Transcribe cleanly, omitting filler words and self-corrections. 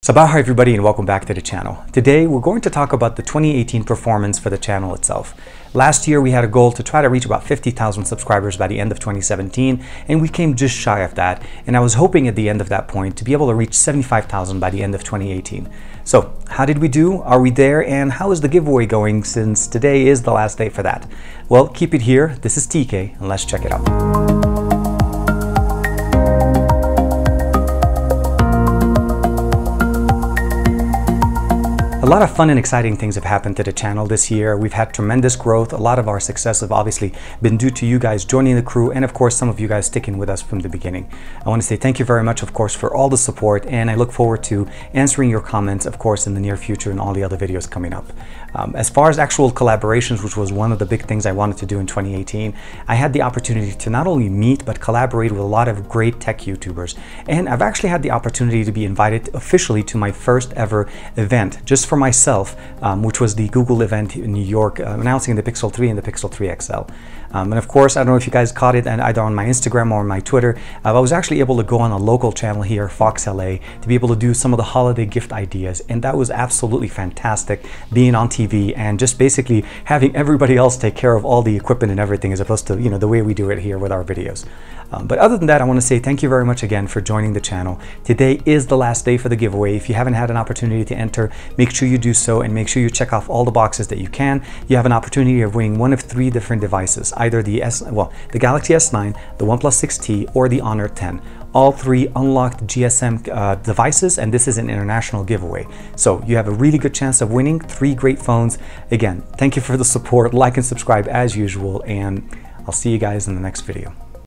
Sabah everybody and welcome back to the channel. Today we're going to talk about the 2018 performance for the channel itself. Last year we had a goal to try to reach about 50,000 subscribers by the end of 2017 and we came just shy of that, and I was hoping at the end of that point to be able to reach 75,000 by the end of 2018. So how did we do? Are we there? And how is the giveaway going since today is the last day for that? Well, keep it here. This is TK and let's check it out. A lot of fun and exciting things have happened to the channel this year. We've had tremendous growth. A lot of our success have obviously been due to you guys joining the crew and of course some of you guys sticking with us from the beginning. I want to say thank you very much of course for all the support, and I look forward to answering your comments of course in the near future and all the other videos coming up. As far as actual collaborations, which was one of the big things I wanted to do in 2018, I had the opportunity to not only meet but collaborate with a lot of great tech YouTubers, and I've actually had the opportunity to be invited officially to my first ever event just for myself, which was the Google event in New York, announcing the Pixel 3 and the Pixel 3 XL. And of course, I don't know if you guys caught it, and either on my Instagram or on my Twitter, I was actually able to go on a local channel here, Fox LA, to be able to do some of the holiday gift ideas, and that was absolutely fantastic, being on TV and just basically having everybody else take care of all the equipment and everything as opposed to, you know, the way we do it here with our videos. But other than that, I want to say thank you very much again for joining the channel. Today is the last day for the giveaway. If you haven't had an opportunity to enter, make sure you do so and make sure you check off all the boxes that you can. You have an opportunity of winning one of 3 different devices, either the Galaxy S9, the OnePlus 6T, or the Honor 10. All 3 unlocked GSM devices, and this is an international giveaway. So you have a really good chance of winning 3 great phones. Again, thank you for the support. Like and subscribe as usual, and I'll see you guys in the next video.